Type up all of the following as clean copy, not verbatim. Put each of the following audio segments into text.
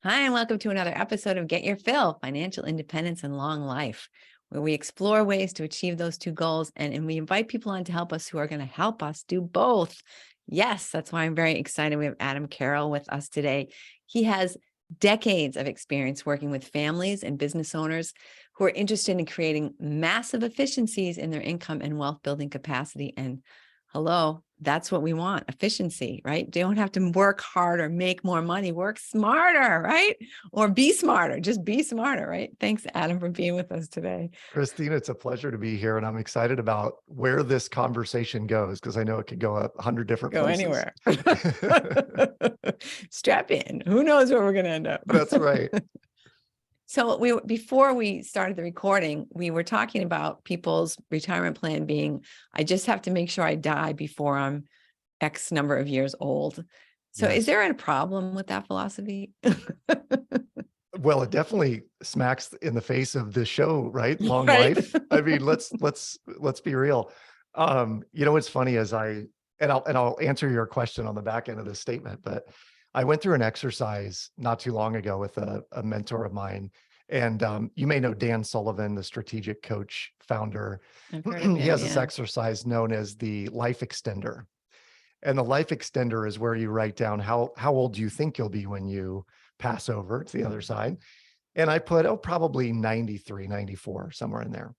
Hi, and welcome to another episode of Get Your Fill, Financial Independence and Long Life, where we explore ways to achieve those two goals. And we invite people on to help us who are going to help us do both. Yes, that's why I'm very excited. We have Adam Carroll with us today. He has decades of experience working with families and business owners who are interested in creating massive efficiencies in their income and wealth building capacity. And hello, that's what we want, efficiency, right? You don't have to work harder, make more money, work smarter, right? Or be smarter, just be smarter, right? Thanks, Adam, for being with us today. Christine, it's a pleasure to be here, and I'm excited about where this conversation goes because I know it could go 100 different Go places. anywhere. Strap in. Who knows where we're going to end up? That's right. So before we started the recording, we were talking about people's retirement plan being, I just have to make sure I die before I'm X number of years old. So is Yes. there a problem with that philosophy? Well, it definitely smacks in the face of this show, right? Long Right. life. I mean, let's be real. What's funny is I'll answer your question on the back end of this statement, but I went through an exercise not too long ago with a mentor of mine. And you may know Dan Sullivan, the strategic coach founder. I've heard of He him, has this yeah. exercise known as the life extender. And the life extender is where you write down how old you think you'll be when you pass over to the other side. And I put, probably 93, 94, somewhere in there.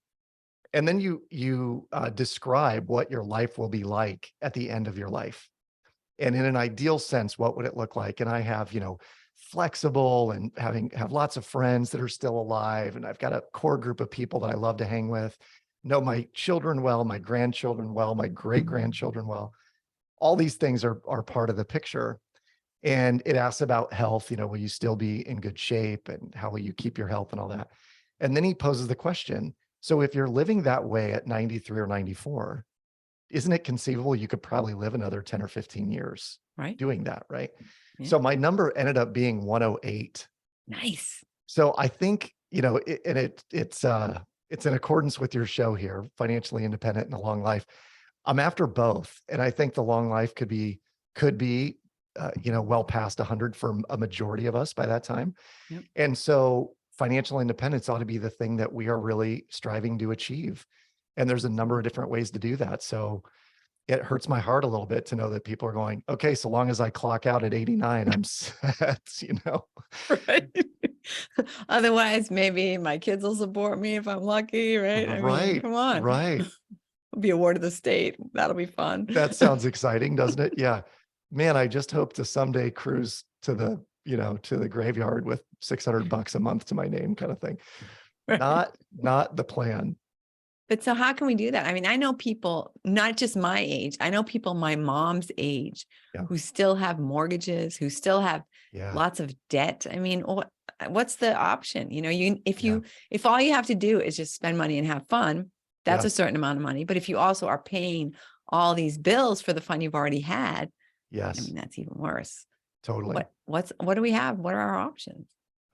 And then you describe what your life will be like at the end of your life. And in an ideal sense, what would it look like? And I have, flexible and have lots of friends that are still alive. And I've got a core group of people that I love to hang with, know my children well, my grandchildren well, my great grandchildren well. All these things are part of the picture. And it asks about health, will you still be in good shape and how will you keep your health and all that? And then he poses the question, so if you're living that way at 93 or 94, isn't it conceivable you could probably live another 10 or 15 years Right. doing that, right? Yeah. So my number ended up being 108. Nice. So I think, it's in accordance with your show here, Financially Independent and a Long Life. I'm after both. And I think the long life could be, well past 100 for a majority of us by that time. Yep. And so financial independence ought to be the thing that we are really striving to achieve. And there's a number of different ways to do that. So it hurts my heart a little bit to know that people are going, okay, so long as I clock out at 89, I'm set, Right. Otherwise, maybe my kids will support me if I'm lucky, right? I mean, Right, come on. right. I'll be awarded the state. That'll be fun. That sounds exciting, doesn't it? Yeah. Man, I just hope to someday cruise to the graveyard with $600 a month to my name kind of thing. Right. Not the plan. But so how can we do that? I mean, I know people, not just my age, I know people my mom's age Yeah. who still have mortgages, who still have Yeah. lots of debt. I mean, what's the option? If all you have to do is just spend money and have fun, that's Yeah. a certain amount of money. But if you also are paying all these bills for the fun you've already had, I Yes, mean, that's even worse. totally. What do we have? What are our options?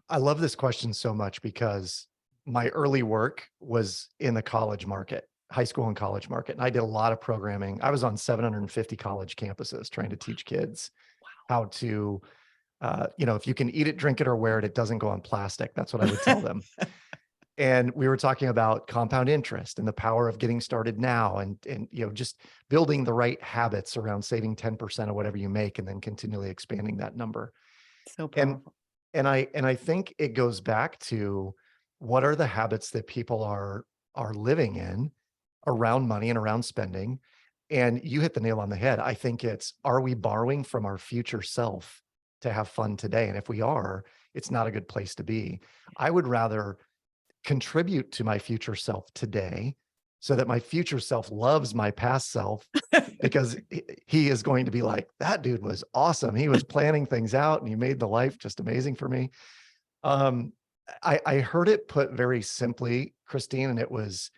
I love this question so much because my early work was in the college market, high school and college market. And I did a lot of programming. I was on 750 college campuses trying to teach kids how to, if you can eat it, drink it, or wear it, it doesn't go on plastic. That's what I would tell them. And we were talking about compound interest and the power of getting started now and just building the right habits around saving 10% of whatever you make and then continually expanding that number. So And powerful. and I think it goes back to what are the habits that people are living in around money and around spending. And you hit the nail on the head. I think it's, are we borrowing from our future self to have fun today? And if we are, it's not a good place to be. I would rather contribute to my future self today so that my future self loves my past self because he is going to be like, that dude was awesome. He was planning things out and he made the life just amazing for me. I heard it put very simply, Christine, and it was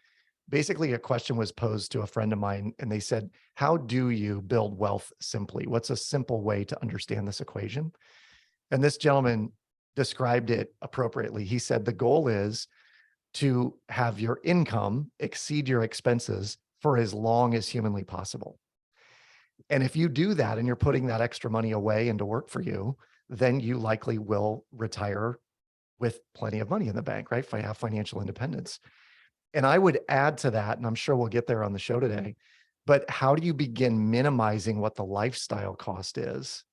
basically a question was posed to a friend of mine and they said, how do you build wealth simply? What's a simple way to understand this equation? And this gentleman described it appropriately. He said, the goal is to have your income exceed your expenses for as long as humanly possible. And if you do that and you're putting that extra money away into work for you, then you likely will retire with plenty of money in the bank, right? If I have financial independence. And I would add to that, and I'm sure we'll get there on the show today, but how do you begin minimizing what the lifestyle cost is?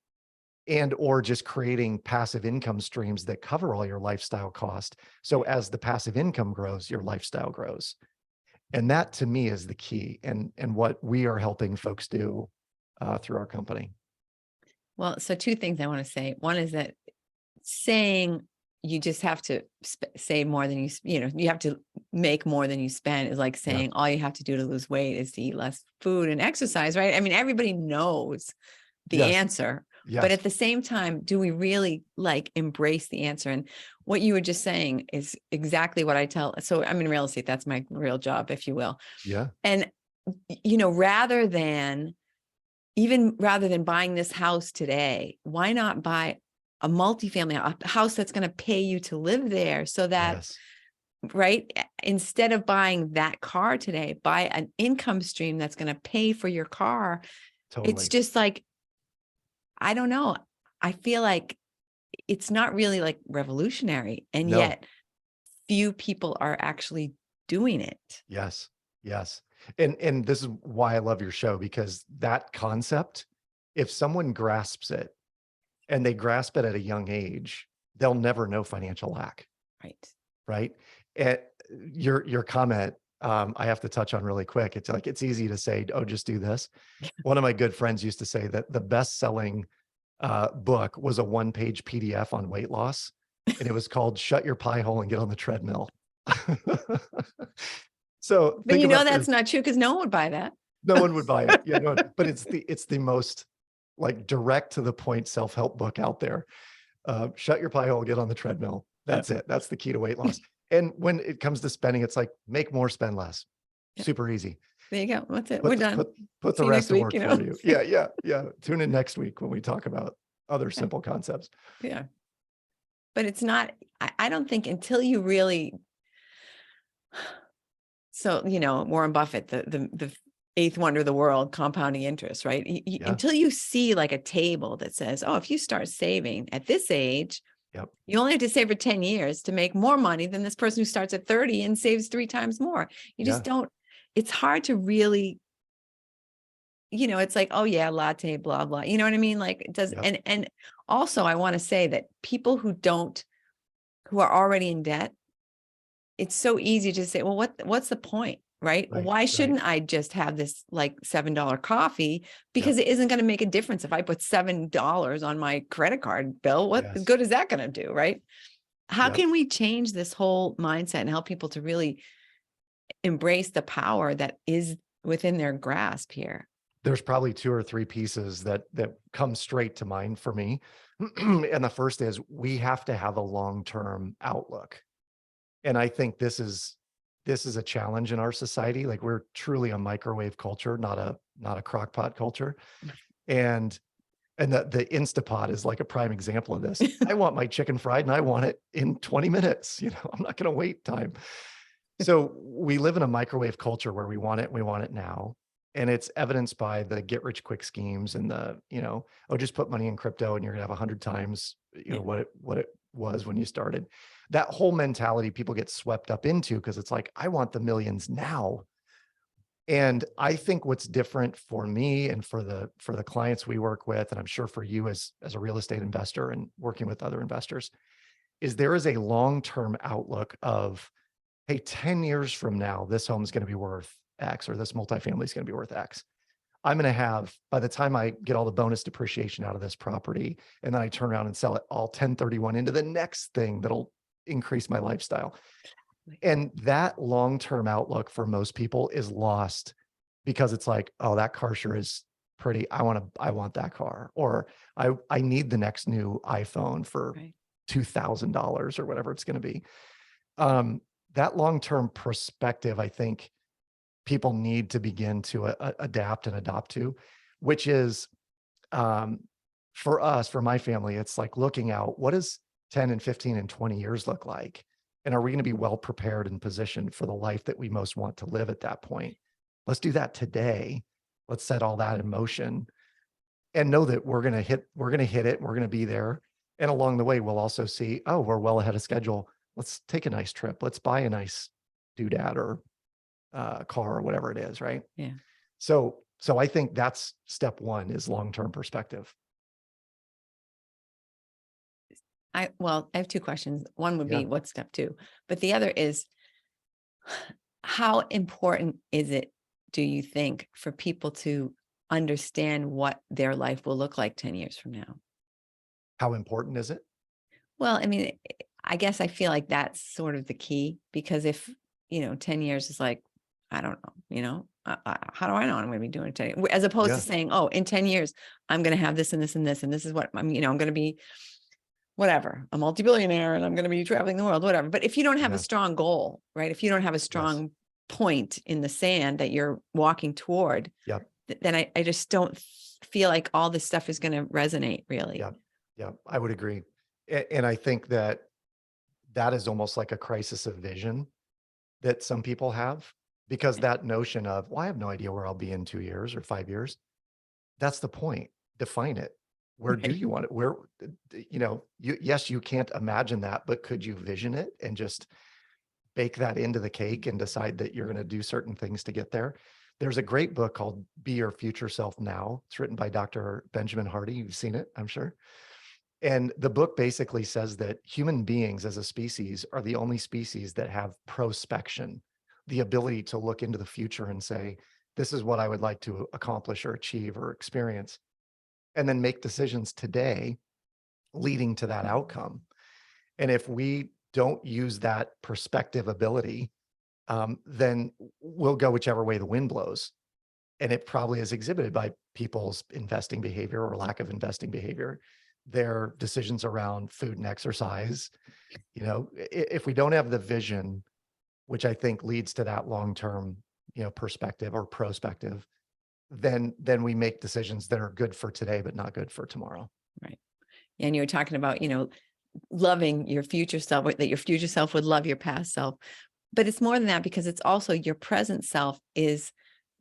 And or just creating passive income streams that cover all your lifestyle cost. So as the passive income grows, your lifestyle grows. And that to me is the key and what we are helping folks do through our company. Well, so two things I want to say. One is that saying you just have to say more than you have to make more than you spend is like Yeah. saying all you have to do to lose weight is to eat less food and exercise, right? I mean, everybody knows the Yes. answer, but Yes. at the same time, do we really like embrace the answer? And what you were just saying is exactly what I tell. So I'm in real estate. That's my real job, if you will. Yeah. And, rather than buying this house today, why not buy a multifamily, a house that's going to pay you to live there so that, Yes. right? Instead of buying that car today, buy an income stream that's going to pay for your car. It's Totally. just like, I don't know. I feel like it's not really like revolutionary, and No. yet few people are actually doing it. Yes. Yes. And this is why I love your show, because that concept, if someone grasps it and they grasp it at a young age, they'll never know financial lack. Right. Right. And your comment, I have to touch on really quick. It's like, it's easy to say, oh, just do this. One of my good friends used to say that the best selling book was a 1-page PDF on weight loss. And it was called Shut Your Pie Hole and Get on the Treadmill. So But think about this. that's not true because no one would buy that. No one would buy it. Yeah, no, but it's the most like direct to the point self-help book out there. Shut your pie hole, get on the treadmill. That's it. That's the key to weight loss. And when it comes to spending, it's like make more, spend less. Yeah. Super easy. There you go. That's it. Put We're the, done. put See the you rest next to week, work for you. Yeah, yeah, yeah. Tune in next week when we talk about other Yeah. simple concepts. Yeah. But it's not, I don't think until you really, so, Warren Buffett, the eighth wonder of the world, compounding interest, right? Yeah. Until you see like a table that says, oh, if you start saving at this age, Yep. you only have to save for 10 years to make more money than this person who starts at 30 and saves 3 times more. You just don't, it's hard to really, it's like, oh yeah, latte, blah, blah. You know what I mean? Like it does. Yep. And also I want to say that people who are already in debt, it's so easy to say, well, what's the point? Right? Right. Why Right. shouldn't I just have this like $7 coffee? Yep. Because it isn't going to make a difference if I put $7 on my credit card bill. What Yes. good is that going to do? Right? How Yep. can we change this whole mindset and help people to really embrace the power that is within their grasp here? There's probably 2 or 3 pieces that come straight to mind for me. And the first is we have to have a long-term outlook. And I think this is a challenge in our society. Like we're truly a microwave culture, not a crock pot culture. And the Instapot is like a prime example of this. I want my chicken fried and I want it in 20 minutes. I'm not going to wait time. So we live in a microwave culture where we want it now. And it's evidenced by the get rich quick schemes and oh, just put money in crypto and you're gonna have 100 times, what it was when you started. That whole mentality people get swept up into because it's like, I want the millions now. And I think what's different for me and for the clients we work with, and I'm sure for you as a real estate investor and working with other investors, is there is a long-term outlook of, hey, 10 years from now, this home is going to be worth X, or this multifamily is going to be worth X. I'm going to have, by the time I get all the bonus depreciation out of this property, and then I turn around and sell it all 1031 into the next thing that'll increase my lifestyle. And that long-term outlook for most people is lost because it's like, oh, that car sure is pretty. I want that car, or I need the next new iPhone for $2,000 or whatever it's going to be. That long-term perspective, I think people need to begin to adapt and adopt to, which is for us, for my family, it's like looking out, what does 10 and 15 and 20 years look like? And are we going to be well prepared and positioned for the life that we most want to live at that point? Let's do that today. Let's set all that in motion and know that we're going to hit it. We're going to be there. And along the way, we'll also see, oh, we're well ahead of schedule. Let's take a nice trip. Let's buy a nice doodad or car or whatever it is, right? Yeah. So I think that's step one is long-term perspective. I have two questions. One would Yeah. be what's step two, but the other is how important is it, do you think, for people to understand what their life will look like 10 years from now? How important is it? Well, I mean, I guess I feel like that's sort of the key because if, 10 years is like, I don't know, how do I know what I'm going to be doing in 10 years? As opposed to Yeah. saying, oh, in 10 years, I'm going to have this and this and this, and this is what I'm going to be whatever, a multi-billionaire and I'm going to be traveling the world, whatever. But if you don't have a Yeah. strong goal, right? If you don't have a Yes. strong point in the sand that you're walking toward, Yep. then I just don't feel like all this stuff is going to resonate really. Yep. Yep. I would agree. And I think that that is almost like a crisis of vision that some people have because Yeah. that notion of, well, I have no idea where I'll be in 2 years or 5 years. That's the point. Define it. Where do Right. you want it? Where, yes, you can't imagine that, but could you vision it and just bake that into the cake and decide that you're going to do certain things to get there? There's a great book called Be Your Future Self Now. It's written by Dr. Benjamin Hardy. You've seen it, I'm sure. And the book basically says that human beings as a species are the only species that have prospection, the ability to look into the future and say, this is what I would like to accomplish or achieve or experience, and then make decisions today leading to that outcome. And if we don't use that perspective ability, then we'll go whichever way the wind blows. And it probably is exhibited by people's investing behavior or lack of investing behavior, their decisions around food and exercise. If we don't have the vision, which I think leads to that long-term, perspective or prospective, then we make decisions that are good for today, but not good for tomorrow. Right. And you were talking about, loving your future self, that your future self would love your past self. But it's more than that because it's also your present self is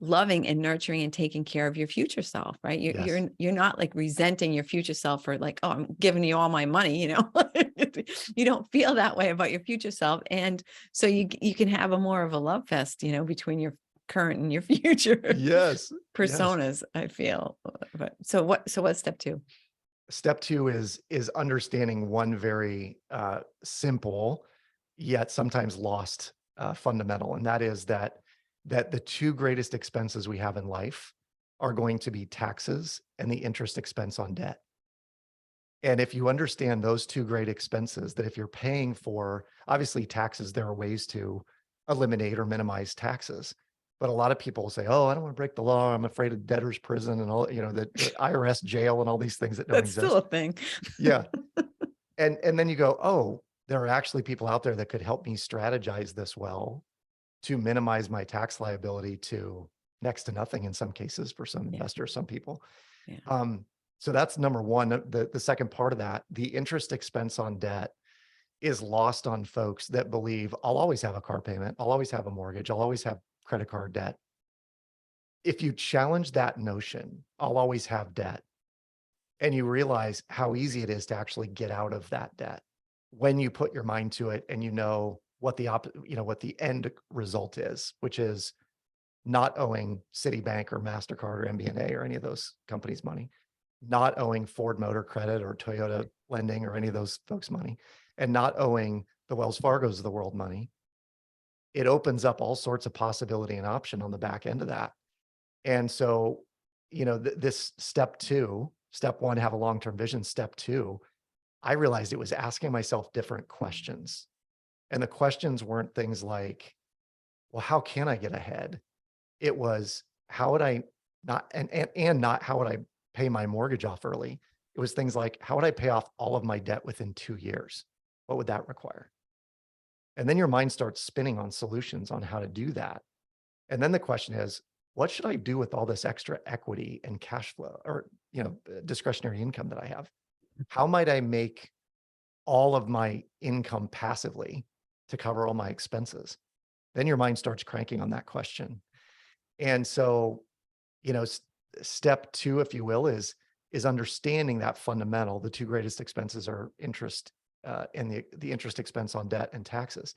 loving and nurturing and taking care of your future self, right? Yes. You're not like resenting your future self for like, oh, I'm giving you all my money, You don't feel that way about your future self. And so you can have a more of a love fest, between your current and your future Yes. Yes. personas, I feel. But so what's step two? Step two is understanding one very simple yet sometimes lost fundamental, and that is that the two greatest expenses we have in life are going to be taxes and the interest expense on debt. And if you understand those two great expenses, that if you're paying for, obviously taxes, there are ways to eliminate or minimize taxes. But a lot of people say, oh, I don't want to break the law. I'm afraid of debtor's prison and all, the IRS jail and all these things that don't That's still exist. a thing. Yeah. And then you go, oh, there are actually people out there that could help me strategize this well to minimize my tax liability to next to nothing in some cases for some Yeah. investors, some people. Yeah. So that's number one. The second part of that, the interest expense on debt is lost on folks that believe I'll always have a car payment. I'll always have a mortgage. I'll always have credit card debt. If you challenge that notion, I'll always have debt, and you realize how easy it is to actually get out of that debt when you put your mind to it and you know what what the end result is, which is not owing Citibank or MasterCard or MBNA or any of those companies money, not owing Ford Motor Credit or Toyota Lending or any of those folks money, and not owing the Wells Fargos of the world money. It opens up all sorts of possibility and option on the back end of that. And so, this step one, have a long-term vision. Step two, I realized it was asking myself different questions. And the questions weren't things like, well, how can I get ahead? It was, how would I not, and not how would I pay my mortgage off early? It was things like, how would I pay off all of my debt within 2 years? What would that require? And then your mind starts spinning on solutions on how to do that. And then the question is, what should I do with all this extra equity and cash flow or, discretionary income that I have? How might I make all of my income passively to cover all my expenses? Then your mind starts cranking on that question. And so, step two, if you will, is understanding that fundamental. The two greatest expenses are interest and the interest expense on debt and taxes.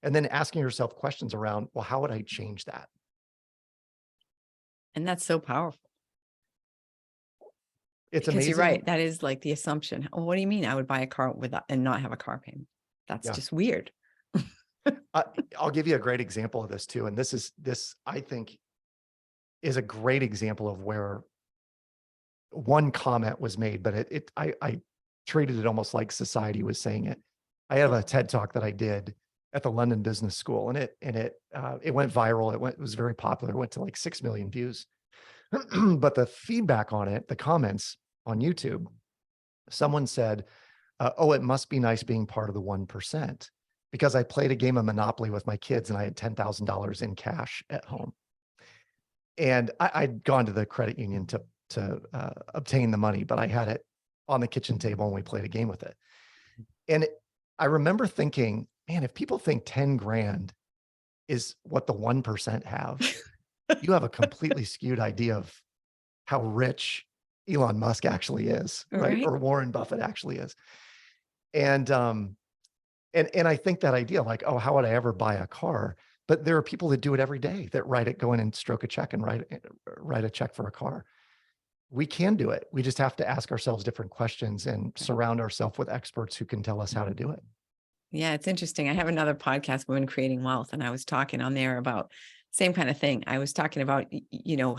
And then asking yourself questions around, well, how would I change that? And that's so powerful It's because you're amazing. right. That is like the assumption. Oh, what do you mean I would buy a car without and not have a car payment? That's Yeah. just weird. I, I'll give you a great example of this too. And this I think is a great example of where one comment was made, but I treated it almost like society was saying it. I have a TED talk that I did at the London Business School, and it went viral. It was very popular. It went to like 6 million views. But the feedback on it, the comments on YouTube, someone said, "Oh, it must be nice being part of the 1%, because I played a game of Monopoly with my kids and I had $10,000 in cash at home." And I'd gone to the credit union to obtain the money, but I had it on the kitchen table and we played a game with it. And I remember thinking, man, if people think 10 grand is what the 1% have, you have a completely skewed idea of how rich Elon Musk actually is, right? Right. Or Warren Buffett actually is. And and I think that idea, like, oh, how would I ever buy a car? But there are people that do it every day, that go in and stroke a check and write a check for a car. We can do it. We just have to ask ourselves different questions and surround ourselves with experts who can tell us how to do it. Yeah, it's interesting. I have another podcast, Women Creating Wealth, and I was talking on there about same kind of thing. I was talking about,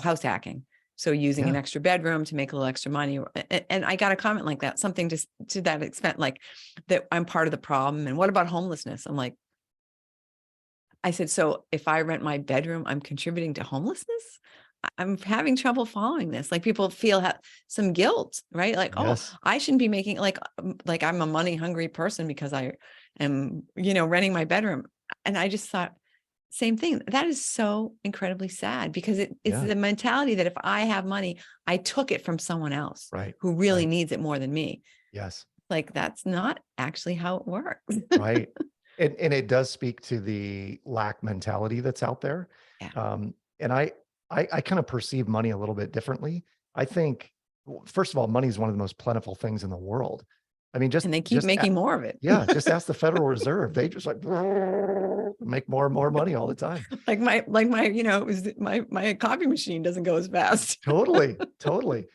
house hacking. So using an Yeah. extra bedroom to make a little extra money. And I got a comment like that, something to that extent, like that I'm part of the problem. And what about homelessness? I'm like, I said, so if I rent my bedroom, I'm contributing to homelessness? I'm having trouble following this. Like people feel some guilt, right? Like, oh, Yes. I shouldn't be making like I'm a money hungry person because I am, renting my bedroom. And I just thought, same thing. That is so incredibly sad because it's Yeah. the mentality that if I have money, I took it from someone else Right. who really Right. needs it more than me. Yes. Like that's not actually how it works. Right. And it does speak to the lack mentality that's out there. Yeah. And I kind of perceive money a little bit differently. I think, first of all, money is one of the most plentiful things in the world. I mean, And they keep making more of it. yeah, just ask the Federal Reserve. They just like make more and more money all the time. Like my, it was my copy machine doesn't go as fast. Totally, totally.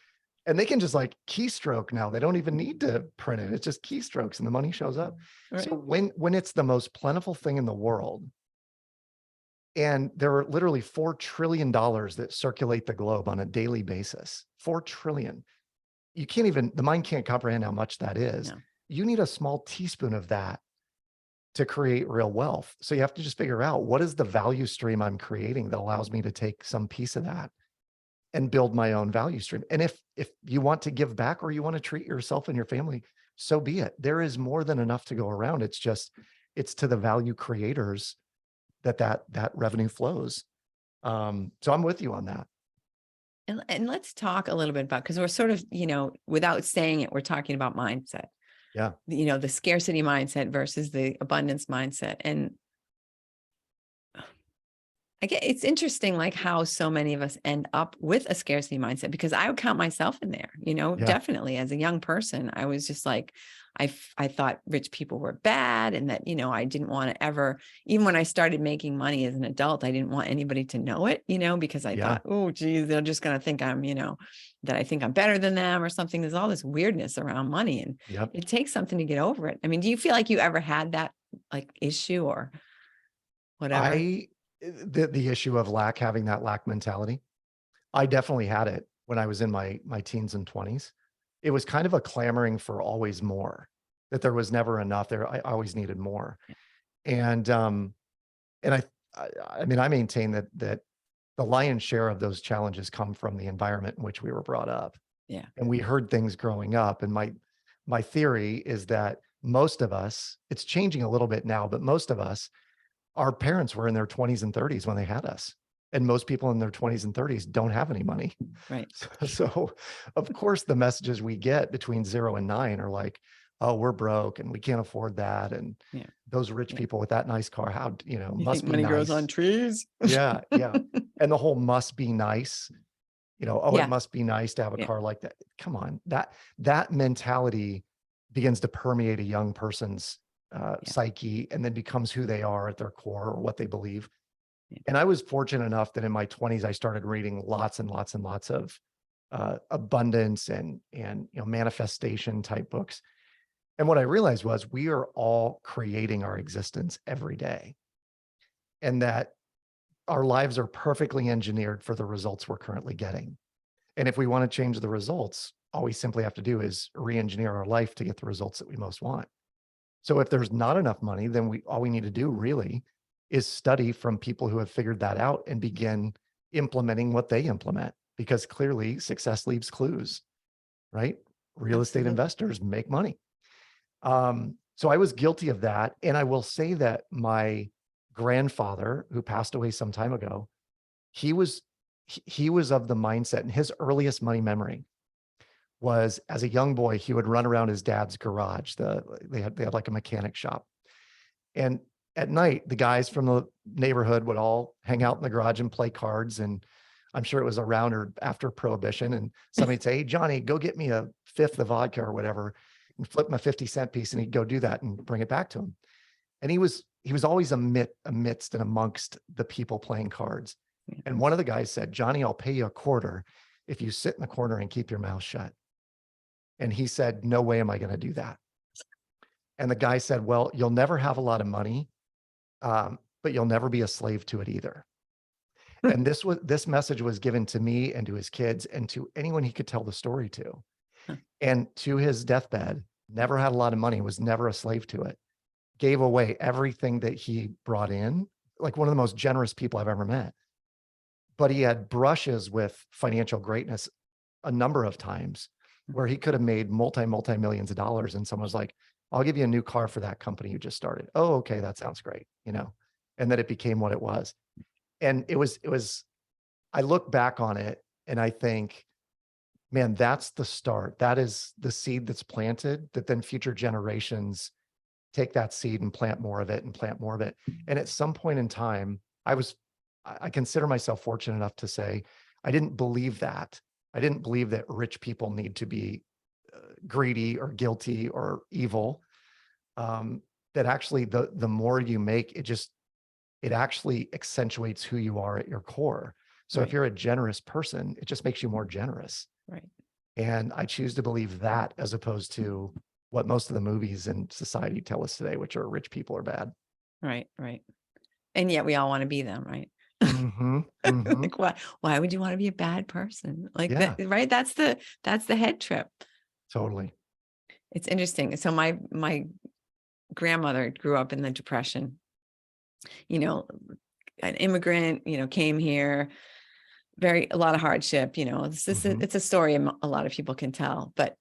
And they can just like keystroke now. They don't even need to print it. It's just keystrokes and the money shows up. Right. So when it's the most plentiful thing in the world, and there are literally $4 trillion that circulate the globe on a daily basis, 4 trillion. You can't even, the mind can't comprehend how much that is. No. You need a small teaspoon of that to create real wealth. So you have to just figure out, what is the value stream I'm creating that allows me to take some piece of that and build my own value stream. And if you want to give back or you want to treat yourself and your family, so be it. There is more than enough to go around. It's to the value creators that revenue flows. So I'm with you on that. And let's talk a little bit about, because we're sort of, without saying it, we're talking about mindset. Yeah. The scarcity mindset versus the abundance mindset. And it's interesting, like how so many of us end up with a scarcity mindset, because I would count myself in there, Yeah. definitely as a young person. I was just like, I thought rich people were bad and that, I didn't want to ever, even when I started making money as an adult, I didn't want anybody to know it, because I thought, oh, geez, they're just going to think I'm, that I think I'm better than them or something. There's all this weirdness around money and it takes something to get over it. I mean, do you feel like you ever had that like issue or whatever? The issue of having that lack mentality, I definitely had it when I was in my teens and 20s. It was kind of a clamoring for always more, that there was never enough there. I always needed more. And I mean, I maintain that the lion's share of those challenges come from the environment in which we were brought up. Yeah. And we heard things growing up. And my theory is that most of us, it's changing a little bit now, but most of us, our parents were in their 20s and 30s when they had us. And most people in their 20s and 30s don't have any money. Right. So of course, the messages we get between 0 and 9 are like, oh, we're broke and we can't afford that. And those rich people with that nice car, how, You must think be money nice. grows on trees? Yeah. Yeah. And the whole must be nice Oh, it Yeah. must be nice to have a Yeah. car like that. Come on, that mentality begins to permeate a young person's Yeah. psyche and then becomes who they are at their core or what they believe. Yeah. And I was fortunate enough that in my 20s, I started reading lots and lots and lots of abundance and manifestation type books. And what I realized was we are all creating our existence every day, and that our lives are perfectly engineered for the results we're currently getting. And if we want to change the results, all we simply have to do is re-engineer our life to get the results that we most want. So if there's not enough money, then all we need to do really is study from people who have figured that out and begin implementing what they implement, because clearly success leaves clues, right? Real estate Absolutely. investors make money. So I was guilty of that. And I will say that my grandfather, who passed away some time ago, he was he was of the mindset, and his earliest money memory was as a young boy, he would run around his dad's garage. They had like a mechanic shop. And at night, the guys from the neighborhood would all hang out in the garage and play cards. And I'm sure it was around or after Prohibition. And somebody'd say, "Hey, Johnny, go get me a fifth of vodka or whatever," and flip him a 50-cent piece. And he'd go do that and bring it back to him. And he was always amidst and amongst the people playing cards. Yeah. And one of the guys said, "Johnny, I'll pay you a quarter if you sit in the corner and keep your mouth shut." And he said, "No way am I going to do that." And the guy said, "Well, you'll never have a lot of money, but you'll never be a slave to it either." And this message was given to me and to his kids and to anyone he could tell the story to. Huh. And to his deathbed, never had a lot of money, was never a slave to it, gave away everything that he brought in, like one of the most generous people I've ever met. But he had brushes with financial greatness a number of times where he could have made multi millions of dollars. And someone was like, "I'll give you a new car for that company you just started." "Oh, okay. That sounds great." And then it became what it was. And I look back on it and I think, man, that's the start. That is the seed that's planted, that then future generations take that seed and plant more of it and plant more of it. And at some point in time, I consider myself fortunate enough to say, I didn't believe that. I didn't believe that rich people need to be greedy or guilty or evil. That actually the more you make, it actually accentuates who you are at your core. So if Right. you're a generous person, it just makes you more generous. Right. And I choose to believe that as opposed to what most of the movies and society tell us today, which are rich people are bad. Right. Right. And yet we all want to be them, right? Mhm, mhm. Like, why would you want to be a bad person? Like that, Yeah, right? That's the head trip. totally. It's interesting. So my grandmother grew up in the Depression, you know, an immigrant, came here, a lot of hardship, Mhm. it's a story a lot of people can tell, but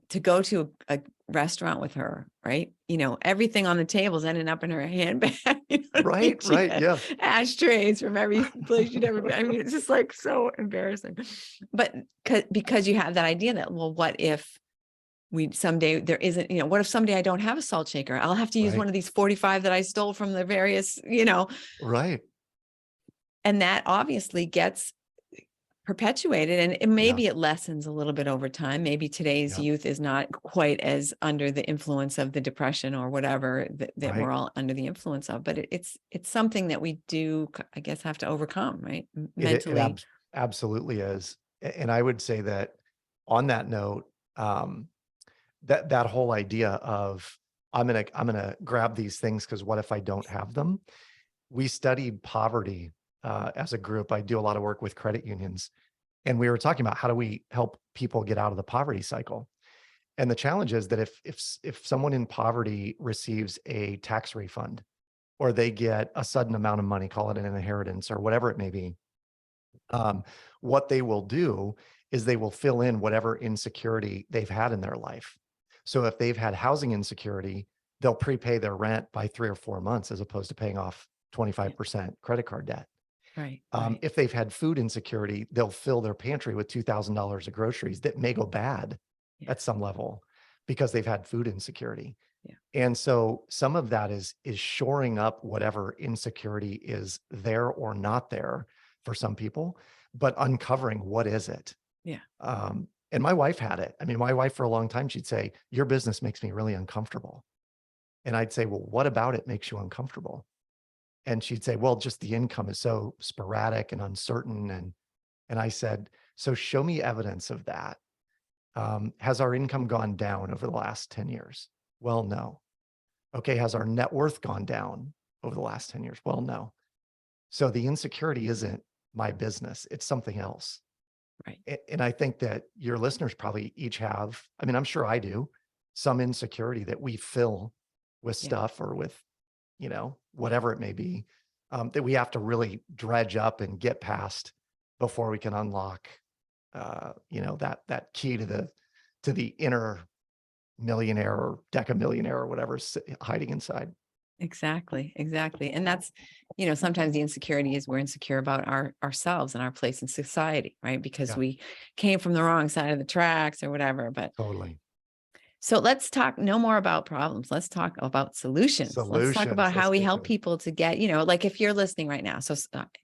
to go to a restaurant with her, right? Everything on the tables ended up in her handbag. You know what I mean? Right, She right, had yeah. ashtrays from every place you'd ever been. I mean, it's just like so embarrassing. But because you have that idea that, well, what if someday there isn't, what if someday I don't have a salt shaker? I'll have to use Right, one of these 45 that I stole from the various. right. And that obviously gets perpetuated, and Yeah, maybe it lessens a little bit over time. Maybe today's yeah, youth is not quite as under the influence of the Depression or whatever that right. we're all under the influence of, but it's something that we do, I guess, have to overcome, right? It Mentally. absolutely is. And I would say that on that note, that whole idea of I'm gonna grab these things because what if I don't have them? We studied poverty as a group. I do a lot of work with credit unions, and we were talking about how do we help people get out of the poverty cycle. And the challenge is that if someone in poverty receives a tax refund or they get a sudden amount of money, call it an inheritance or whatever it may be, um, what they will do is they will fill in whatever insecurity they've had in their life. So if they've had housing insecurity, they'll prepay their rent by 3 or 4 months as opposed to paying off Yeah. 25% credit card debt. Right. Right. If they've had food insecurity, they'll fill their pantry with $2,000 of groceries that may go bad Yeah. at some level because they've had food insecurity. Yeah. And so some of that is shoring up whatever insecurity is there or not there for some people. but uncovering what is it. Yeah. And my wife had it. I mean, my wife for a long time, she'd say, your business makes me really uncomfortable. And I'd say, well, what about it makes you uncomfortable? And she'd say, well, just the income is so sporadic and uncertain. And I said, so show me evidence of that. Has our income gone down over the last 10 years? Well, no. Okay. Has our net worth gone down over the last 10 years? Well, no. So the insecurity isn't my business. It's something else. Right. And I think that your listeners probably each have, I mean, I'm sure I do, some insecurity that we fill with Yeah. stuff or with, whatever it may be, that we have to really dredge up and get past before we can unlock, that key to the inner millionaire or decamillionaire or whatever's hiding inside. Exactly. Exactly. And that's, sometimes the insecurity is we're insecure about ourselves and our place in society, right? Because Yeah, we came from the wrong side of the tracks or whatever. But totally. so let's talk no more about problems. Let's talk about solutions. Let's talk about Solutions. Let's how we get to help it. people to get, like if you're listening right now, so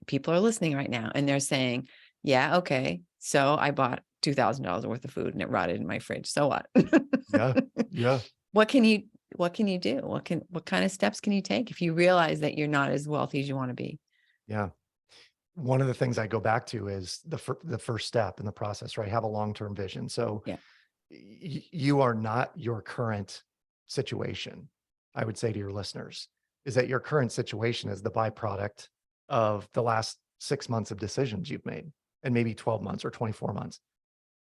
people are listening right now and they're saying, yeah, okay. So I bought $2,000 worth of food and it rotted in my fridge. So what? Yeah. Yeah. What can you do? What kind of steps can you take if you realize that you're not as wealthy as you want to be? Yeah. One of the things I go back to is the first step in the process, right? Have a long-term vision. So Yeah. you are not your current situation. I would say to your listeners is that your current situation is the byproduct of the last 6 months of decisions you've made and maybe 12 months or 24 months.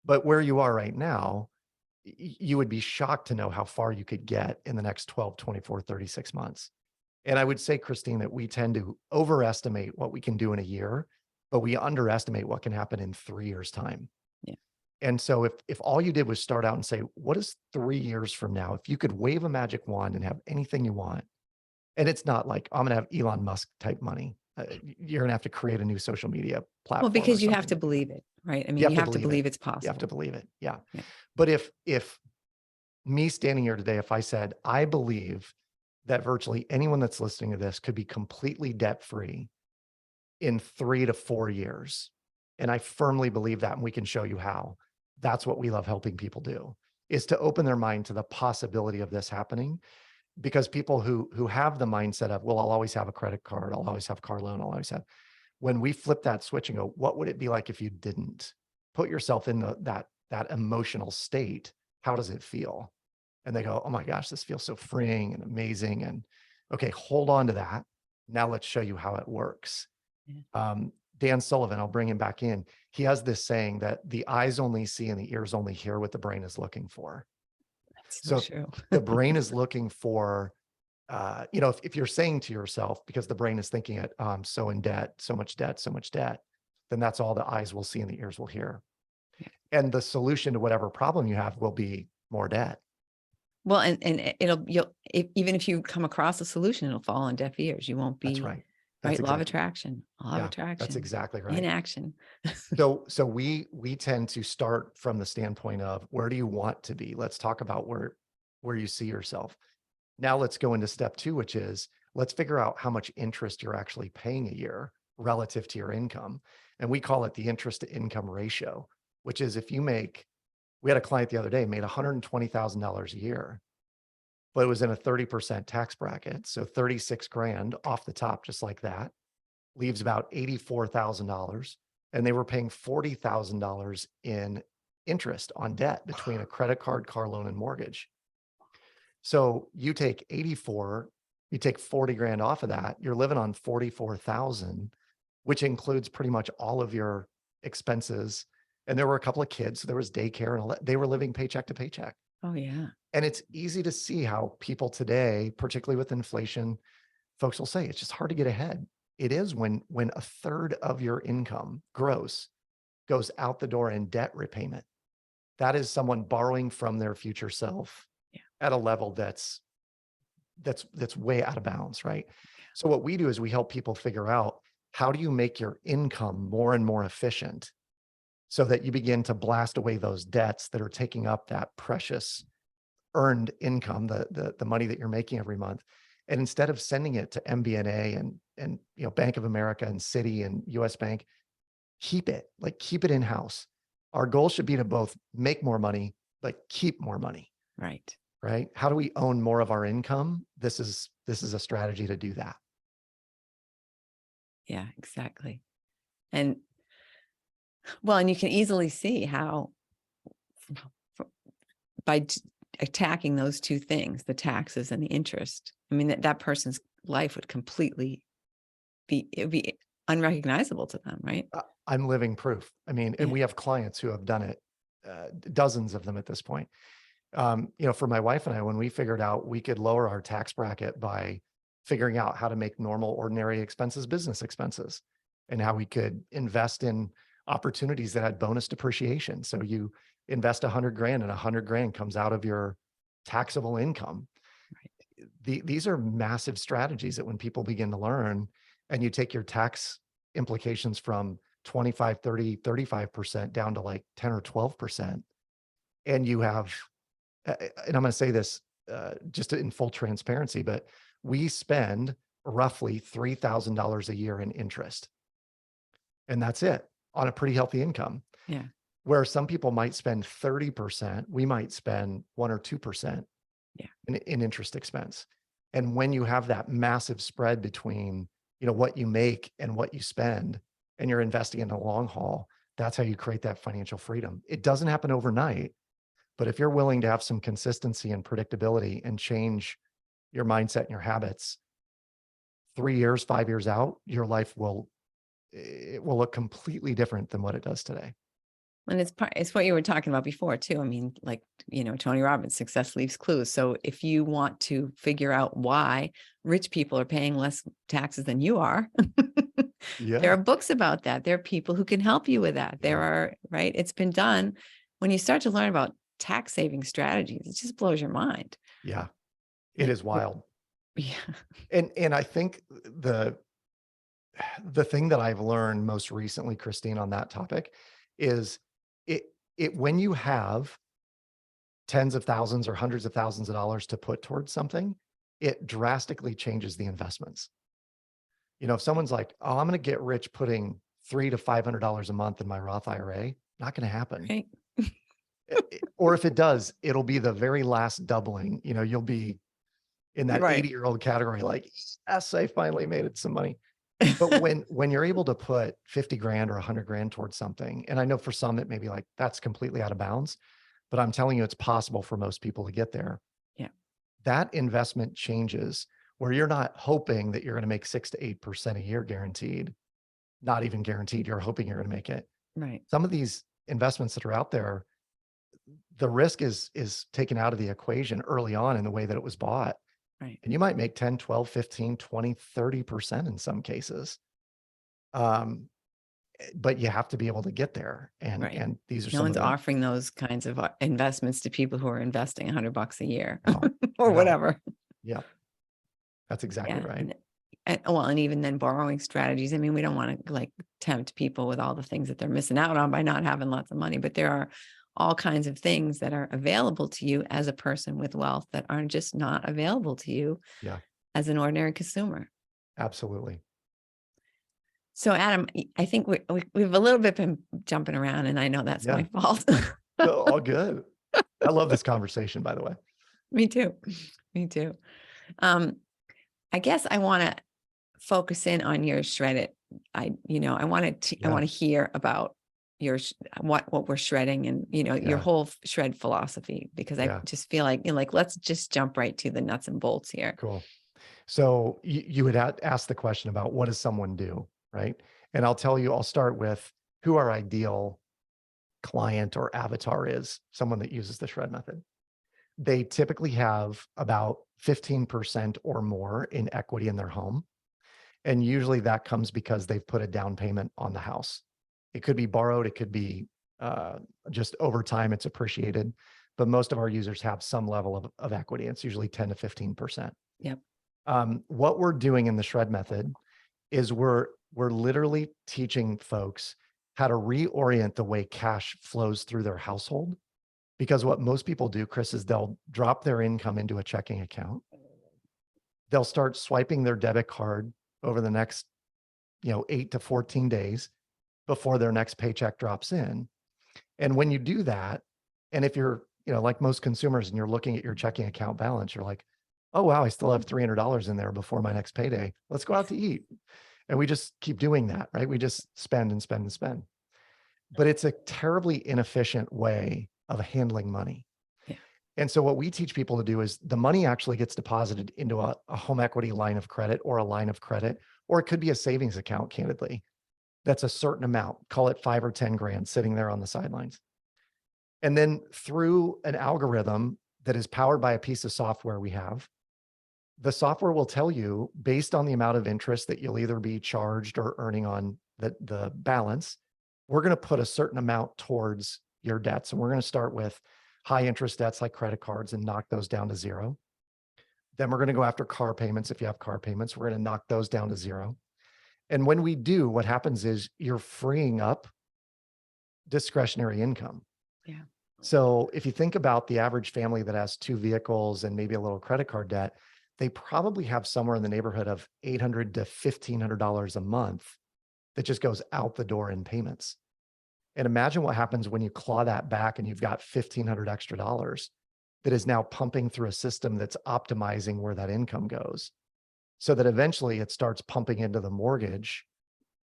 But where you are right now, you would be shocked to know how far you could get in the next 12, 24, 36 months. And I would say, Christine, that we tend to overestimate what we can do in a year, but we underestimate what can happen in 3 years' time. Yeah. And so if all you did was start out and say, what is 3 years from now? If you could wave a magic wand and have anything you want, and it's not like I'm going to have Elon Musk type money. You're going to have to create a new social media Well, platform or because you have something to to do that. believe it, right? I You mean, have you to have to believe it. believe it's You have to possible. believe it. Yeah. Yeah. But if me standing here today, if I said, I believe that virtually anyone that's listening to this could be completely debt free in 3 to 4 years. And I firmly believe that, and we can show you how. That's what we love helping people do, is to open their mind to the possibility of this happening. Because people who have the mindset of, well, I'll always have a credit card, I'll always have a car loan, I'll always have, when we flip that switch and go, what would it be like if you didn't? Put yourself in that emotional state. How does it feel? And they go, oh my gosh, this feels so freeing and amazing. And okay, hold on to that. Now let's show you how it works. Yeah. Dan Sullivan, I'll bring him back in. He has this saying that the eyes only see and the ears only hear what the brain is looking for. That's so So if true. the brain is looking for, if you're saying to yourself, because the brain is thinking it, so in debt, so much debt, so much debt, then that's all the eyes will see and the ears will hear. Yeah. And the solution to whatever problem you have will be more debt. Well, and even if you come across a solution, it'll fall on deaf ears. You won't That's be right. right. That's Law of exactly, attraction, law of yeah, that's attraction exactly in right. action. So we tend to start from the standpoint of where do you want to be? Let's talk about where you see yourself. Now let's go into step 2, which is let's figure out how much interest you're actually paying a year relative to your income. And we call it the interest to income ratio, which is if you we had a client the other day made $120,000 a year, but it was in a 30% tax bracket. So 36 grand off the top, just like that, leaves about $84,000. And they were paying $40,000 in interest on debt between a credit card, car loan, and mortgage. So you take 84, you take 40 grand off of that, you're living on 44,000, which includes pretty much all of your expenses. And there were a couple of kids, so there was daycare and they were living paycheck to paycheck. Oh yeah. And it's easy to see how people today, particularly with inflation, folks will say it's just hard to get ahead. It is when a third of your income gross goes out the door in debt repayment. That is someone borrowing from their future self at a level that's way out of bounds, right? So what we do is we help people figure out how do you make your income more and more efficient so that you begin to blast away those debts that are taking up that precious earned income, the money that you're making every month. And instead of sending it to MBNA and Bank of America and Citi and US Bank, keep it in-house. Our goal should be to both make more money, but keep more money, Right. right? How do we own more of our income? This is a strategy to do that. Yeah, exactly. And well, and you can easily see how f- by attacking those two things, the taxes and the interest, I mean, that person's life would completely it'd be unrecognizable to them, right? I'm living proof. I mean, and Yeah. we have clients who have done it, dozens of them at this point. For my wife and I, when we figured out we could lower our tax bracket by figuring out how to make normal, ordinary expenses, business expenses, and how we could invest in opportunities that had bonus depreciation. So you invest 100 grand and 100 grand comes out of your taxable income. These are massive strategies that when people begin to learn and you take your tax implications from 25, 30, 35% down to like 10 or 12%, and you have and I'm going to say this just in full transparency, but we spend roughly $3,000 a year in interest, and that's it on a pretty healthy income. Yeah. Where some people might spend 30%, we might spend 1 or 2% Yeah. in interest expense. And when you have that massive spread between, what you make and what you spend, and you're investing in the long haul, that's how you create that financial freedom. It doesn't happen overnight. But if you're willing to have some consistency and predictability and change your mindset and your habits, 3 years, 5 years out, your life it will look completely different than what it does today. And it's what you were talking about before too. I mean, like, Tony Robbins, success leaves clues. So if you want to figure out why rich people are paying less taxes than you are, there Yeah. are books about that. There are people who can help you with that. There Yeah. are, right? It's been done. When you start to learn about tax saving strategies, it just blows your mind. Yeah. It Like, is wild. yeah, And I think the thing that I've learned most recently, Christine, on that topic is it when you have tens of thousands or hundreds of thousands of dollars to put towards something, it drastically changes the investments. If someone's like, "Oh, I'm going to get rich putting $300 to $500 a month in my Roth IRA," not going to happen. right. Or if it does, it'll be the very last doubling. You'll be in that Right. 80-year-old category, like, yes, I finally made it some money. But when you're able to put 50 grand or 100 grand towards something, and I know for some it may be like that's completely out of bounds, but I'm telling you, it's possible for most people to get there. Yeah. That investment changes where you're not hoping that you're going to make 6 to 8% a year guaranteed, not even guaranteed. You're hoping you're going to make it. Right. Some of these investments that are out there, the risk is taken out of the equation early on in the way that it was bought. Right. And you might make 10, 12, 15, 20, 30% in some cases. Um, but you have to be able to get there. And Right. and these are No some of one's the offering those kinds of investments to people who are investing $100 a year no, or no. whatever. Yeah, that's exactly Yeah. right. And even then borrowing strategies. I mean, we don't want to like tempt people with all the things that they're missing out on by not having lots of money, but there are all kinds of things that are available to you as a person with wealth that are just not available to you Yeah, as an ordinary consumer. absolutely. So Adam, I think we've a little bit been jumping around and I know that's my Yeah. fault. No, all good. I love this conversation, by the way. Me too. Me too. Um, I guess I want to focus in on your shredded. I want to Yeah, hear about your what we're shredding and your yeah, whole shred philosophy because I yeah. just feel like let's just jump right to the nuts and bolts here. Cool. So you had asked the question about what does someone do, right? And I'll tell you, I'll start with who our ideal client or avatar is, someone that uses the shred method. They typically have about 15% or more in equity in their home. And usually that comes because they've put a down payment on the house. It could be borrowed, it could be just over time, it's appreciated. But most of our users have some level of equity. It's usually 10 to 15%. Yep. What we're doing in the shred method is we're literally teaching folks how to reorient the way cash flows through their household. Because what most people do, Chris, is they'll drop their income into a checking account. They'll start swiping their debit card over the next, 8 to 14 days. before their next paycheck drops in. And when you do that, and if you're, like most consumers and you're looking at your checking account balance, you're like, oh, wow, I still have $300 in there before my next payday. Let's go out to eat. And we just keep doing that, right? We just spend and spend and spend. But it's a terribly inefficient way of handling money. Yeah. And so what we teach people to do is the money actually gets deposited into a home equity line of credit or a line of credit, or it could be a savings account, candidly. That's a certain amount, call it 5 or 10 grand sitting there on the sidelines. And then through an algorithm that is powered by a piece of software we have, the software will tell you based on the amount of interest that you'll either be charged or earning on the balance, we're going to put a certain amount towards your debts. And we're going to start with high interest debts like credit cards and knock those down to zero. Then we're going to go after car payments. If you have car payments, we're going to knock those down to zero. And when we do, what happens is you're freeing up discretionary income. Yeah. So if you think about the average family that has 2 vehicles and maybe a little credit card debt, they probably have somewhere in the neighborhood of $800 to $1,500 a month that just goes out the door in payments. And imagine what happens when you claw that back and you've got $1,500 extra dollars that is now pumping through a system that's optimizing where that income goes, so that eventually it starts pumping into the mortgage,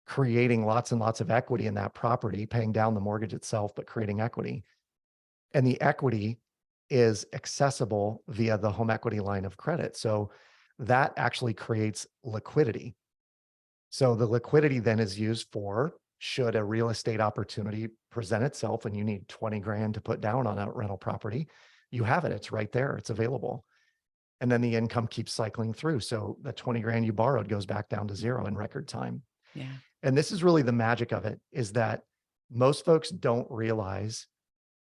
creating lots and lots of equity in that property, paying down the mortgage itself, but creating equity. And the equity is accessible via the home equity line of credit. So that actually creates liquidity. So the liquidity then is used for, should a real estate opportunity present itself and you need 20 grand to put down on a rental property, you have it, it's right there, it's available. And then the income keeps cycling through. So the 20 grand you borrowed goes back down to zero in record time. Yeah. And this is really the magic of it, is that most folks don't realize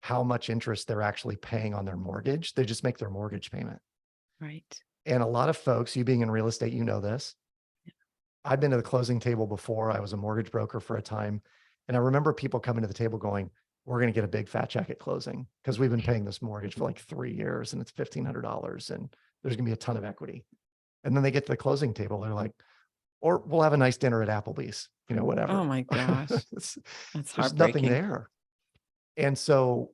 how much interest they're actually paying on their mortgage. They just make their mortgage payment. Right. And a lot of folks, you being in real estate, you know this. I've been to the closing table before. I was a mortgage broker for a time. And I remember people coming to the table going, we're going to get a big fat check at closing because we've been paying this mortgage for like 3 years and it's $1,500 and there's going to be a ton of equity. And then they get to the closing table. They're like, or we'll have a nice dinner at Applebee's, whatever. Oh my gosh. That's There's nothing heartbreaking. there. And so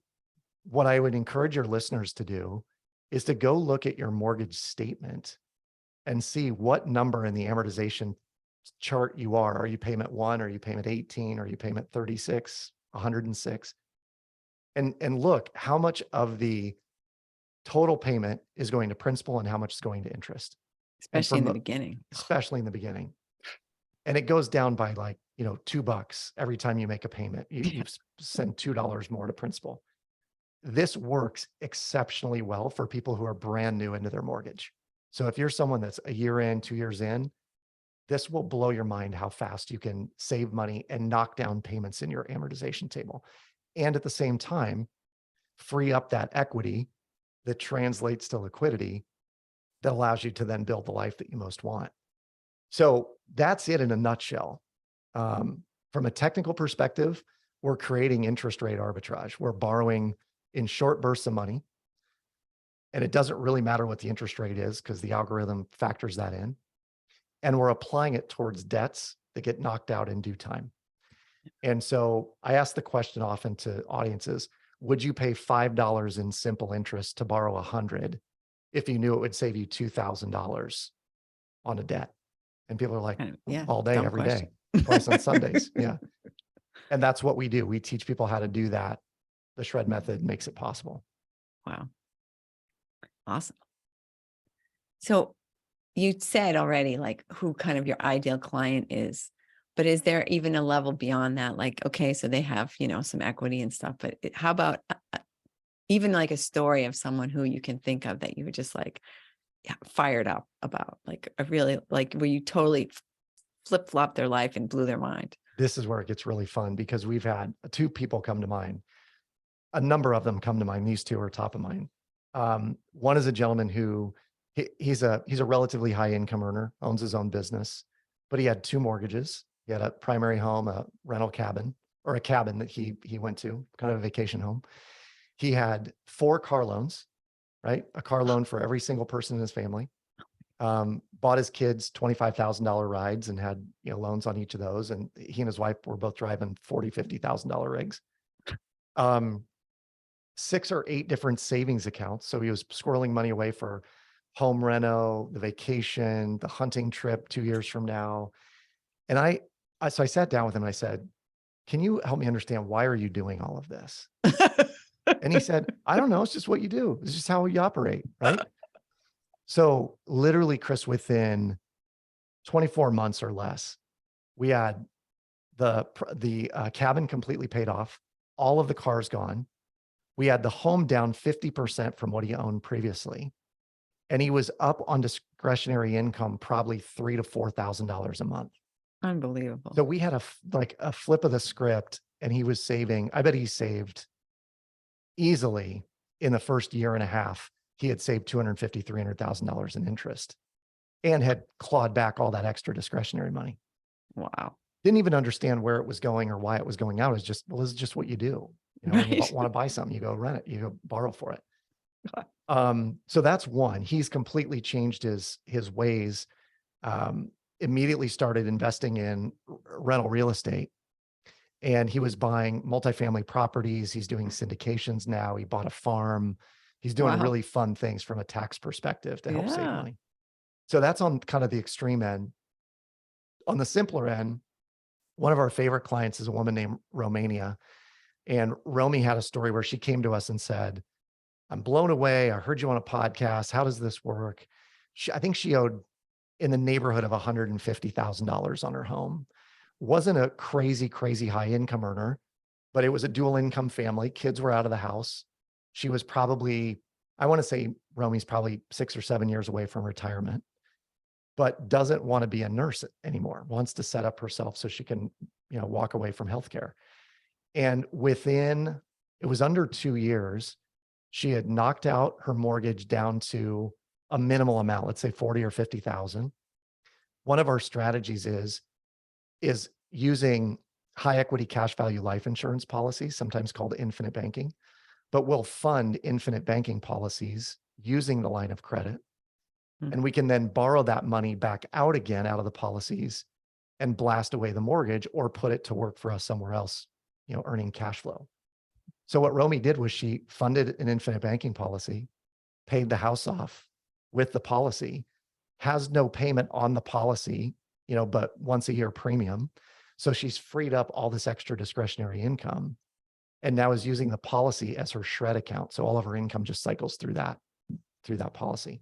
what I would encourage your listeners to do is to go look at your mortgage statement and see what number in the amortization chart you are. Are you payment 1? Are you payment 18? Are you payment 36, 106? And look how much of the total payment is going to principal and how much is going to interest. Especially in the beginning. Especially in the beginning. And it goes down by like, $2 every time you make a payment. You send $2 more to principal. This works exceptionally well for people who are brand new into their mortgage. So if you're someone that's a year in, 2 years in, this will blow your mind how fast you can save money and knock down payments in your amortization table. And at the same time, free up that equity that translates to liquidity that allows you to then build the life that you most want. So that's it in a nutshell. From a technical perspective, we're creating interest rate arbitrage. We're borrowing in short bursts of money. And it doesn't really matter what the interest rate is because the algorithm factors that in. And we're applying it towards debts that get knocked out in due time. And so I ask the question often to audiences, would you pay $5 in simple interest to borrow 100 if you knew it would save you $2,000 on a debt? And people are like, yeah, all day, every day, twice on Sundays. Yeah. And that's what we do. We teach people how to do that. The Shred method makes it possible. Wow. Awesome. So you said already like who kind of your ideal client is, but is there even a level beyond that? Like, okay, so they have, some equity and stuff, but how about even like a story of someone who you can think of that you were just like fired up about, like a really, like where you totally flip-flopped their life and blew their mind? This is where it gets really fun because we've had 2 people come to mind. A number of them come to mind. These 2 are top of mind. One is a gentleman who he's a relatively high income earner, owns his own business, but he had 2 mortgages. He had a primary home, a rental cabin, or a cabin that he went to, kind of a vacation home. He had 4 car loans, right? A car loan for every single person in his family. bought his kids $25,000 rides and had, loans on each of those. And he and his wife were both driving $40,000, $50,000 rigs. Um, 6 or 8 different savings accounts. So he was squirreling money away for home reno, the vacation, the hunting trip 2 years from now. And so I sat down with him and I said, can you help me understand, why are you doing all of this? And he said, I don't know. It's just what you do. It's just how you operate. Right. So literally, Chris, within 24 months or less, we had the cabin completely paid off, all of the cars gone. We had the home down 50% from what he owned previously. And he was up on discretionary income, probably $3,000 to $4,000 a month. Unbelievable. So we had like a flip of the script, and he was saving. I bet he saved easily in the first year and a half. He had saved $250,000, $300,000 in interest and had clawed back all that extra discretionary money. Wow. Didn't even understand where it was going or why it was going out. It's just, well, this is just what you do. When you Right. want to buy something, you go rent it, you go borrow for it. So that's one. He's completely changed his ways. Immediately started investing in rental real estate, and he was buying multifamily properties. He's doing syndications now. He bought a farm. He's doing Wow. really fun things from a tax perspective to help save Yeah. money. So that's on kind of the extreme end. On the simpler end, one of our favorite clients is a woman named Romania. And Romy had a story where she came to us and said, I'm blown away. I heard you on a podcast. How does this work? I think she owed in the neighborhood of $150,000 on her home. Wasn't a crazy, crazy high income earner, but it was a dual income family. Kids were out of the house. She was probably, I want to say Romy's probably 6 or 7 years away from retirement, but doesn't want to be a nurse anymore, wants to set up herself so she can, walk away from healthcare. And it was under 2 years, she had knocked out her mortgage down to a minimal amount, let's say 40 or 50,000. One of our strategies is using high equity cash value life insurance policies, sometimes called infinite banking, but we'll fund infinite banking policies using the line of credit. Hmm. And we can then borrow that money back out again out of the policies and blast away the mortgage or put it to work for us somewhere else, earning cash flow. So what Romy did was she funded an infinite banking policy, paid the house off with the policy, has no payment on the policy, but once a year premium. So she's freed up all this extra discretionary income and now is using the policy as her shred account. So all of her income just cycles through that policy.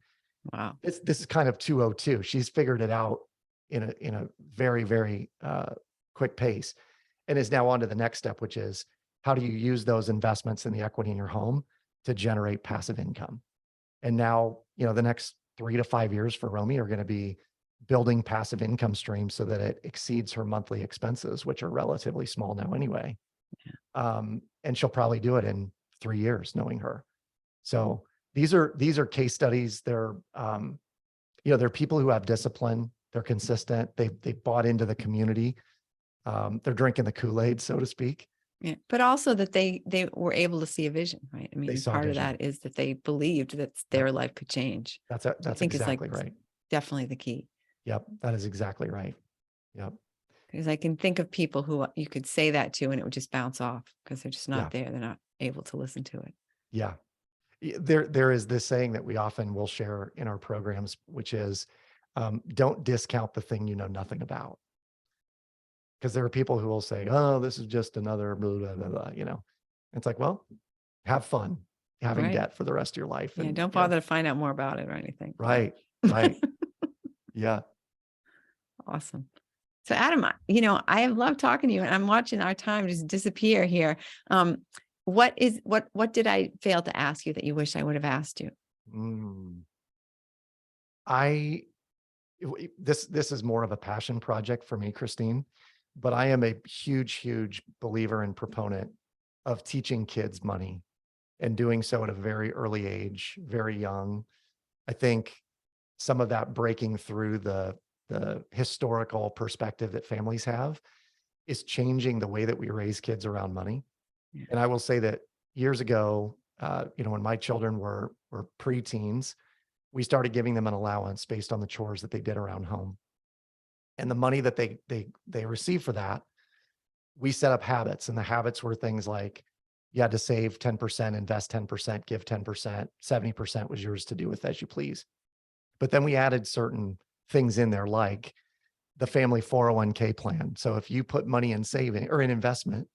Wow. This is kind of 202. She's figured it out in a very, very quick pace, and is now on to the next step, which is how do you use those investments in the equity in your home to generate passive income? And now, the next 3 to 5 years for Romy are going to be building passive income streams so that it exceeds her monthly expenses, which are relatively small now anyway. And she'll probably do it in 3 years, knowing her. So these are case studies. They're they're people who have discipline. They're consistent. They bought into the community. They're drinking the Kool-Aid, so to speak. Yeah. But also that they were able to see a vision, right? I mean, Saw part of vision. that is that they believed that their life could change. I That's think is like exactly right. definitely the key. Yep, that is exactly right. Yep. Because I can think of people who you could say that to and it would just bounce off because they're just Yeah. not there. They're not able to listen to it. Yeah. There is this saying that we often will share in our programs, which is, don't discount the thing you know nothing about. Because there are people who will say, oh, this is just another blah, blah, blah, blah. It's like, well, have fun having Right. debt for the rest of your life. Yeah. And Don't bother to find out more about it or anything. right. Right. Yeah. Awesome. So Adam, I have loved talking to you and I'm watching our time just disappear here. What did I fail to ask you that you wish I would have asked you? Mm. This is more of a passion project for me, Christine, but I am a huge, huge believer and proponent of teaching kids money and doing so at a very early age, very young. I think some of that breaking through the historical perspective that families have is changing the way that we raise kids around money. Yeah. And I will say that years ago, when my children were preteens, we started giving them an allowance based on the chores that they did around home. And the money that they received for that, we set up habits. And the habits were things like you had to save 10%, invest 10%, give 10%, 70% was yours to do with as you please. But then we added certain things in there, like the family 401k plan. So if you put money in saving or in investment,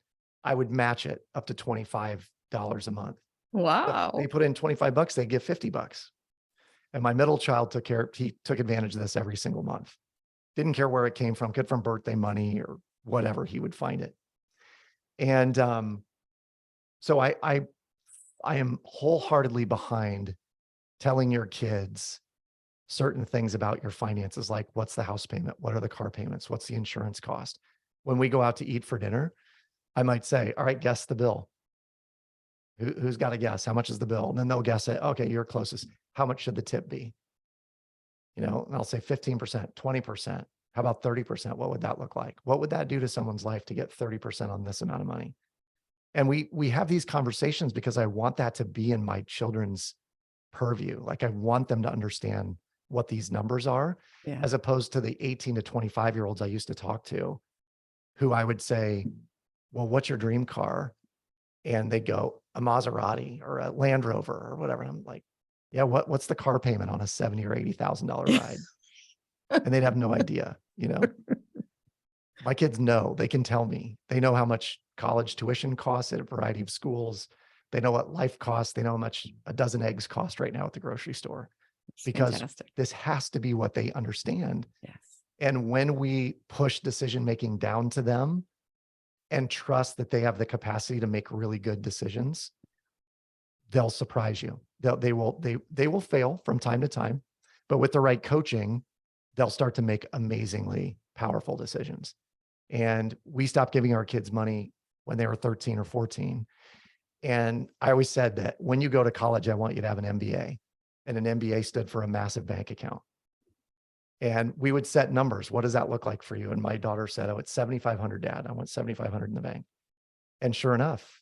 I would match it up to $25 a month. But they Wow. put in 25 bucks, they give 50 bucks. And my middle child he took advantage of this every single month. Didn't care where it came from, could from birthday money or whatever, he would find it. And so I am wholeheartedly behind telling your kids certain things about your finances, like what's the house payment? What are the car payments? What's the insurance cost? When we go out to eat for dinner, I might say, all right, guess the bill. Who's got a guess? How much is the bill? And then they'll guess it. Okay, you're closest. How much should the tip be? And I'll say 15%, 20%. How about 30%? What would that look like? What would that do to someone's life to get 30% on this amount of money? And we have these conversations because I want that to be in my children's purview. Like I want them to understand what these numbers are, Yeah. as opposed to the 18 to 25-year-olds I used to talk to, who I would say, well, what's your dream car? And they go, a Maserati or a Land Rover or whatever. And I'm like, yeah, what's the car payment on a $70,000 or $80,000 ride? And they'd have no idea. My kids know, they can tell me. They know how much college tuition costs at a variety of schools. They know what life costs. They know how much a dozen eggs cost right now at the grocery store, It's because fantastic. this has to be what they understand. Yes. And when we push decision-making down to them and trust that they have the capacity to make really good decisions, they'll surprise you. They will fail from time to time, but with the right coaching, they'll start to make amazingly powerful decisions. And we stopped giving our kids money when they were 13 or 14. And I always said that when you go to college, I want you to have an MBA. And an MBA stood for a massive bank account. And we would set numbers. What does that look like for you? And my daughter said, oh, it's 7,500, Dad. I want 7,500 in the bank. And sure enough,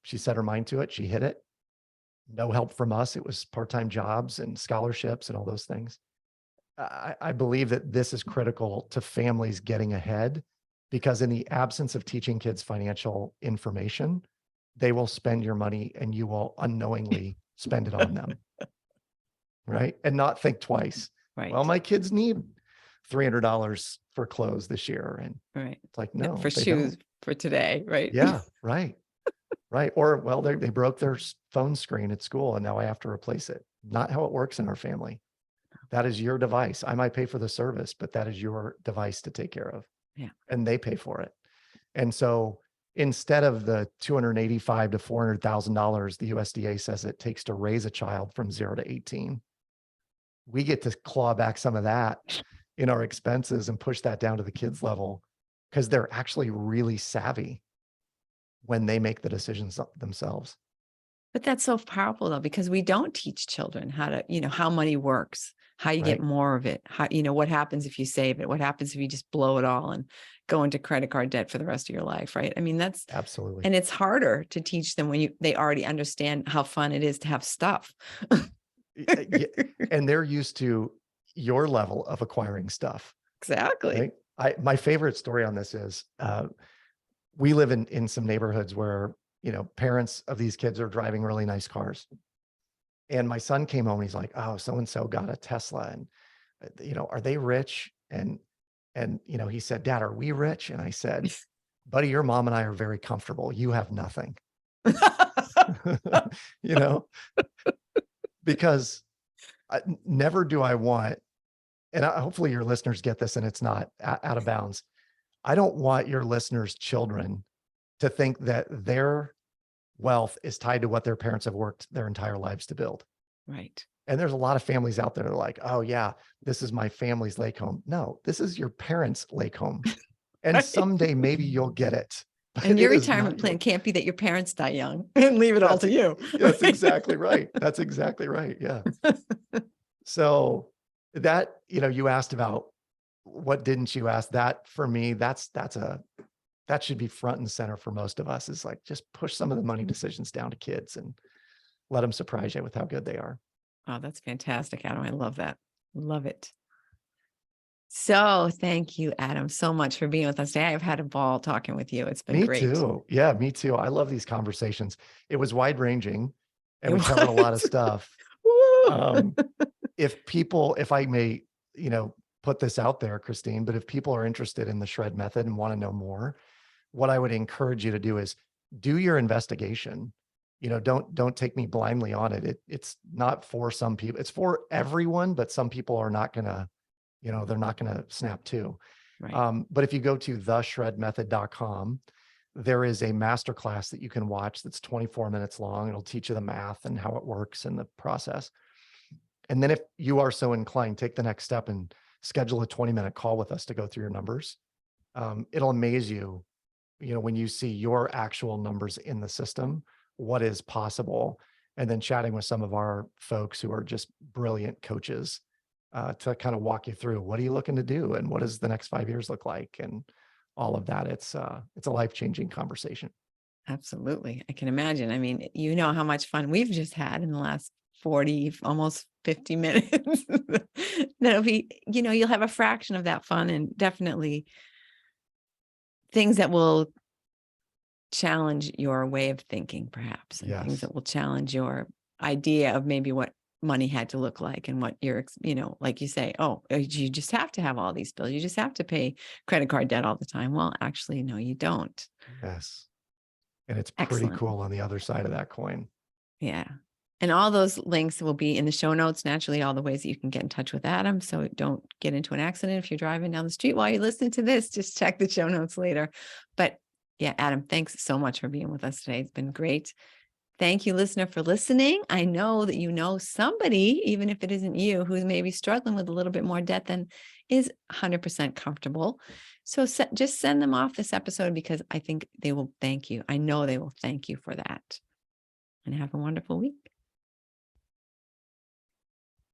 she set her mind to it. She hit it. No help from us. It was part-time jobs and scholarships and all those things. I believe that this is critical to families getting ahead, because in the absence of teaching kids financial information, they will spend your money and you will unknowingly spend it on them. Right. And not think twice. Right. Well, my kids need $300 for clothes this year. And Right. it's like, no, For they shoes don't. for today. Right. Yeah. Right. Right. Or, well, they broke their phone screen at school and now I have to replace it. Not how it works in our family. That is your device. I might pay for the service, but that is your device to take care of. Yeah. And they pay for it. And so instead of the $285,000 to $400,000 the USDA says it takes to raise a child from 0 to 18, we get to claw back some of that in our expenses and push that down to the kids level, because they're actually really savvy when they make the decisions themselves. But that's so powerful though, because we don't teach children how to, how money works, how you get Right. more of it, how, what happens if you save it, what happens if you just blow it all and go into credit card debt for the rest of your life, right? I mean, that's Absolutely. and it's harder to teach them when they already understand how fun it is to have stuff. Yeah, and they're used to your level of acquiring stuff. Exactly. Right? My favorite story on this is we live in some neighborhoods where, parents of these kids are driving really nice cars. And my son came home and he's like, oh, so-and-so got a Tesla. And, are they rich? And, he said, Dad, are we rich? And I said, buddy, your mom and I are very comfortable. You have nothing, because never do I want, and hopefully your listeners get this and it's not out of bounds. I don't want your listeners' children to think that their wealth is tied to what their parents have worked their entire lives to build. Right. And there's a lot of families out there that are like, oh yeah, this is my family's lake home. No, this is your parents' lake home. And Right. someday maybe you'll get it. And your it is retirement not plan your- can't be that your parents die young and leave it all to you. That's exactly right. That's exactly right. Yeah. So that, you asked about what didn't you ask? That for me, that should be front and center for most of us, is like, just push some of the money decisions down to kids and let them surprise you with how good they are. Oh, that's fantastic, Adam. I love that. Love it. So thank you, Adam, so much for being with us today. I've had a ball talking with you. It's been Me great. too. Yeah, me too. I love these conversations. It was wide ranging and It we covered a lot of was. stuff. Woo! Um, if I may, put this out there, Christine, but if people are interested in the shred method and want to know more, what I would encourage you to do is do your investigation. Don't take me blindly on it. It's not for some people. It's for everyone, but some people are not gonna, they're not gonna snap to. Right. But if you go to theshredmethod.com, there is a masterclass that you can watch that's 24 minutes long. It'll teach you the math and how it works and the process. And then if you are so inclined, take the next step and schedule a 20-minute call with us to go through your numbers. It'll amaze you, when you see your actual numbers in the system, what is possible. And then chatting with some of our folks who are just brilliant coaches to kind of walk you through what are you looking to do and what does the next 5 years look like and all of that. It's a life-changing conversation. Absolutely. I can imagine. I mean, you know how much fun we've just had in the last 40, almost 50 minutes. That'll be, you'll have a fraction of that fun and definitely things that will challenge your way of thinking, perhaps, and things Yes. that will challenge your idea of maybe what money had to look like and what you're, like you say, oh, you just have to have all these bills. You just have to pay credit card debt all the time. Well, actually, no, you don't. Yes. And it's pretty Excellent. cool on the other side of that coin. Yeah. And all those links will be in the show notes, naturally, all the ways that you can get in touch with Adam. So don't get into an accident if you're driving down the street while you're listening to this. Just check the show notes later. But yeah, Adam, thanks so much for being with us today. It's been great. Thank you, listener, for listening. I know that you know somebody, even if it isn't you, who's maybe struggling with a little bit more debt than is 100% comfortable. So just send them off this episode because I think they will thank you. I know they will thank you for that. And have a wonderful week.